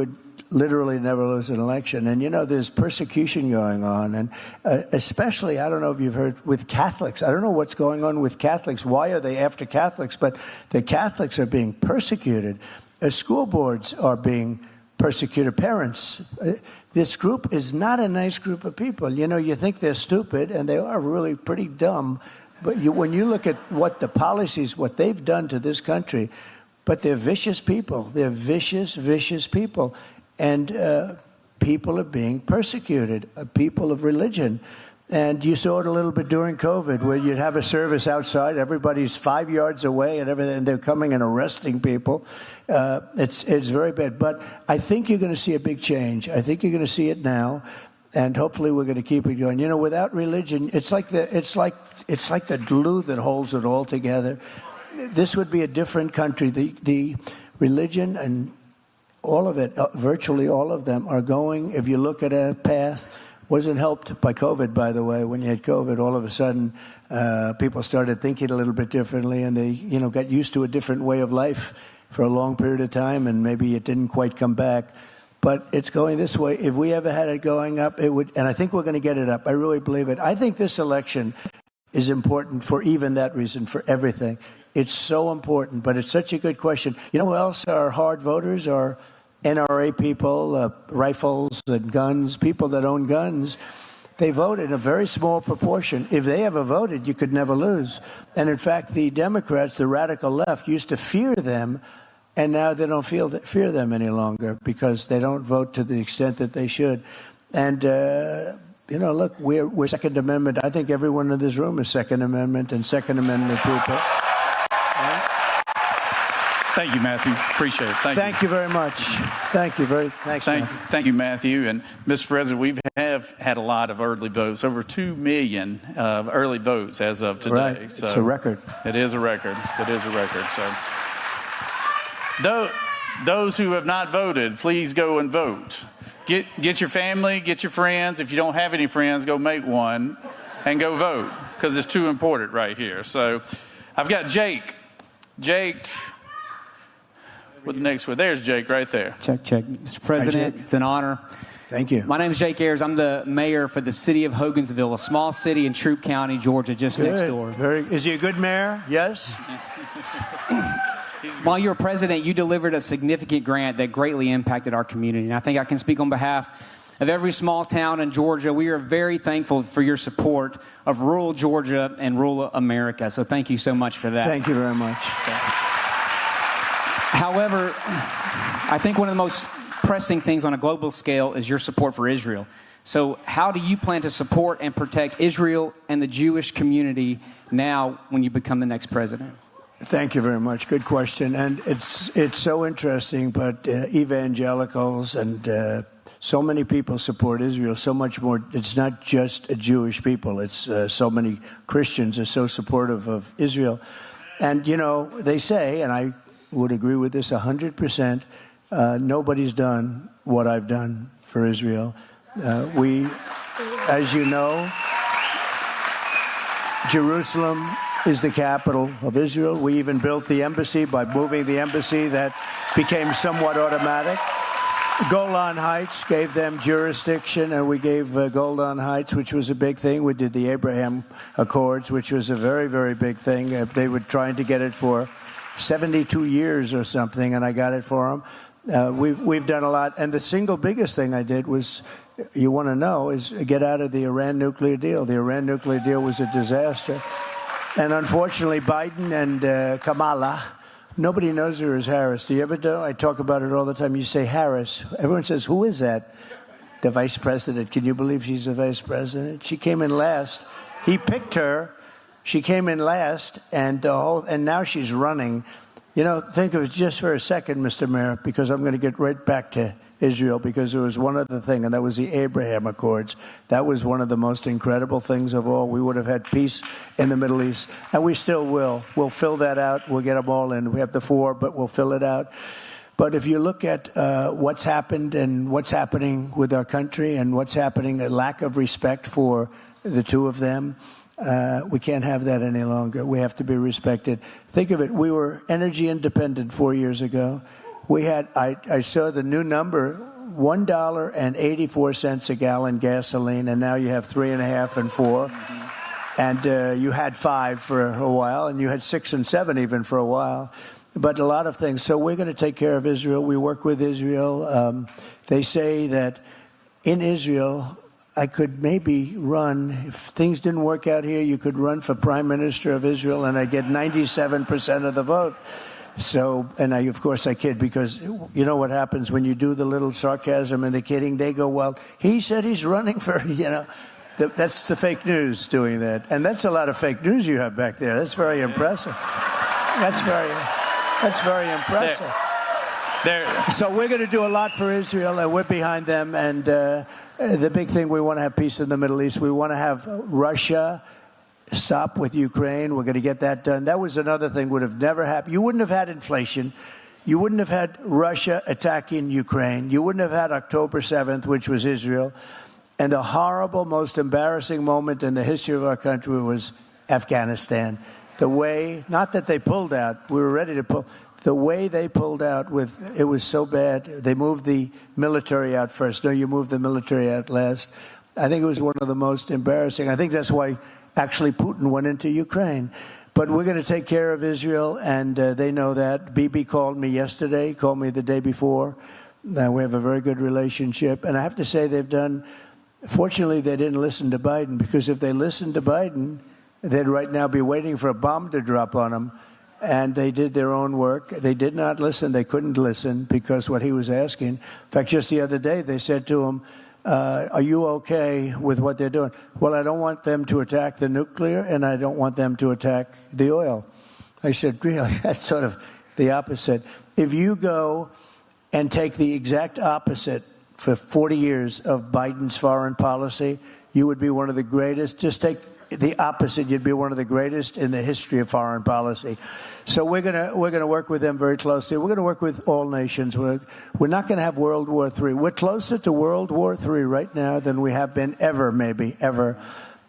would literally never lose an election. And, there's persecution going on. And especially, I don't know if you've heard, with Catholics. I don't know what's going on with Catholics. Why are they after Catholics? But the Catholics are being persecuted. School boards are being persecuted. Parents. This group is not a nice group of people. You think they're stupid, and they are really pretty dumb. But when you look at what the policies, what they've done to this country, but they're vicious people. They're vicious, vicious people. And people are being persecuted, people of religion. And you saw it a little bit during COVID, where you'd have a service outside, everybody's 5 yards away and everything, and they're coming and arresting people. It's very bad. But I think you're going to see a big change. I think you're going to see it now. And hopefully we're going to keep it going. Without religion, it's like the glue that holds it all together. This would be a different country. The religion and all of it, virtually all of them, are going, if you look at a path, wasn't helped by COVID, by the way. When you had COVID, all of a sudden, people started thinking a little bit differently, and they, got used to a different way of life for a long period of time, and maybe it didn't quite come back. But it's going this way. If we ever had it going up, it would, and I think we're going to get it up. I really believe it. I think this election is important for even that reason, for everything. It's so important, but it's such a good question. You know who else are hard voters? Are NRA people, rifles and guns, people that own guns. They vote in a very small proportion. If they ever voted, you could never lose. And in fact, the Democrats, the radical left, used to fear them, and now they don't fear them any longer because they don't vote to the extent that they should. And look, we're Second Amendment. I think everyone in this room is Second Amendment and Second Amendment people. Thank you, Matthew. Appreciate it. Thank you very much. Thanks, Thank you, Matthew. And Mr. President, we have had a lot of early votes, over 2 million early votes as of today. Right. So it's a record. It is a record. So those who have not voted, please go and vote. Get your family, get your friends. If you don't have any friends, go make one and go vote, because it's too important right here. So I've got Jake. With the next one. There's Jake right there. Check. Mr. President, it's an honor. Thank you. My name is Jake Ayers. I'm the mayor for the city of Hogansville, a small city in Troup County, Georgia, just next door. Is he a good mayor? Yes? While you were president, you delivered a significant grant that greatly impacted our community. And I think I can speak on behalf of every small town in Georgia. We are very thankful for your support of rural Georgia and rural America. So thank you so much for that. Thank you very much. However, I think one of the most pressing things on a global scale is your support for Israel. So how do you plan to support and protect Israel and the Jewish community now when you become the next president? Thank you very much. Good question. And it's so interesting, but evangelicals and so many people support Israel, so much more. It's not just a Jewish people. It's so many Christians are so supportive of Israel. And, they say, and I would agree with this 100%, nobody's done what I've done for Israel. We, as you know, Jerusalem is the capital of Israel. We even built the embassy by moving the embassy. That became somewhat automatic. Golan Heights gave them jurisdiction, and we gave Golan Heights, which was a big thing. We did the Abraham Accords, which was a very, very big thing. They were trying to get it for 72 years or something, and I got it for them. We've done a lot. And the single biggest thing I did was, you want to know, is get out of the Iran nuclear deal. The Iran nuclear deal was a disaster. And unfortunately, Biden and Kamala, nobody knows her as Harris. Do you ever do? I talk about it all the time. You say Harris. Everyone says, who is that? The vice president. Can you believe she's the vice president? She came in last. He picked her. She came in last, and now she's running. Think of it just for a second, Mr. Mayor, because I'm going to get right back to Israel, because there was one other thing, and that was the Abraham Accords. That was one of the most incredible things of all. We would have had peace in the Middle East, and we still will. We'll fill that out. We'll get them all in. We have the 4, but we'll fill it out. But if you look at what's happened and what's happening with our country and what's happening, a lack of respect for the two of them, we can't have that any longer. We have to be respected. Think of it. We were energy independent 4 years ago. I saw the new number, $1.84 a gallon gasoline, and now you have 3.5 and 4. And you had 5 for a while, and you had 6 and 7 even for a while. But a lot of things. So we're going to take care of Israel. We work with Israel. They say that in Israel, I could maybe run, if things didn't work out here, you could run for Prime Minister of Israel, and I'd get 97% of the vote. So, and of course I kid, because you know what happens when you do the little sarcasm and the kidding, they go, well, he said he's running for, that's the fake news doing that. And that's a lot of fake news you have back there. That's very impressive. That's very impressive. So we're going to do a lot for Israel, and we're behind them. And the big thing, we want to have peace in the Middle East. We want to have Russia stop with Ukraine. We're going to get that done. That was another thing would have never happened. You wouldn't have had inflation. You wouldn't have had Russia attacking Ukraine. You wouldn't have had October 7th, which was Israel. And the horrible, most embarrassing moment in the history of our country was Afghanistan. The way, not that they pulled out, we were ready to pull, the way they pulled out it was so bad. They moved the military out first. No, you moved the military out last. I think it was one of the most embarrassing. I think that's why actually Putin went into Ukraine. But we're going to take care of Israel, and they know that. Bibi called me yesterday, called me the day before. We have a very good relationship. And I have to say fortunately, they didn't listen to Biden, because if they listened to Biden, they'd right now be waiting for a bomb to drop on them. And they did their own work. They did not listen. They couldn't listen because what he was asking. In fact, just the other day, they said to him, are you okay with what they're doing? Well, I don't want them to attack the nuclear, and I don't want them to attack the oil. I said, really? That's sort of the opposite. If you go and take the exact opposite for 40 years of Biden's foreign policy, you would be one of the greatest. Just take the opposite, you'd be one of the greatest in the history of foreign policy. So we're gonna work with them very closely. We're going to work with all nations. We're not going to have World War III. We're closer to World War III right now than we have been ever, maybe, ever.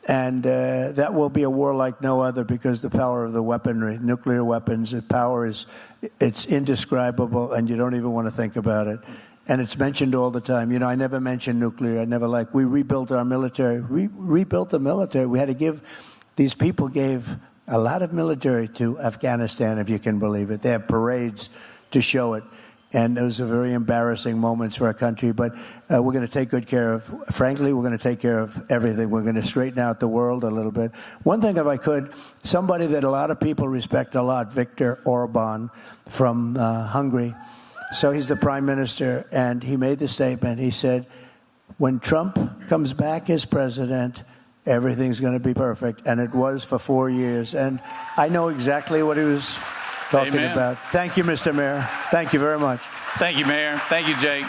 And that will be a war like no other, because the power of the weaponry, nuclear weapons, the power it's indescribable, and you don't even want to think about it. And it's mentioned all the time. I never mentioned nuclear. We rebuilt our military. We rebuilt the military. We had to these people gave a lot of military to Afghanistan, if you can believe it. They have parades to show it. And those are very embarrassing moments for our country. But we're going to take good care of, frankly, we're going to take care of everything. We're going to straighten out the world a little bit. One thing, if I could, somebody that a lot of people respect a lot, Viktor Orban from Hungary. So he's the prime minister, and he made the statement. He said, when Trump comes back as president, everything's going to be perfect. And it was for 4 years. And I know exactly what he was talking about. Thank you, Mr. Mayor. Thank you very much. Thank you, Mayor. Thank you, Jake.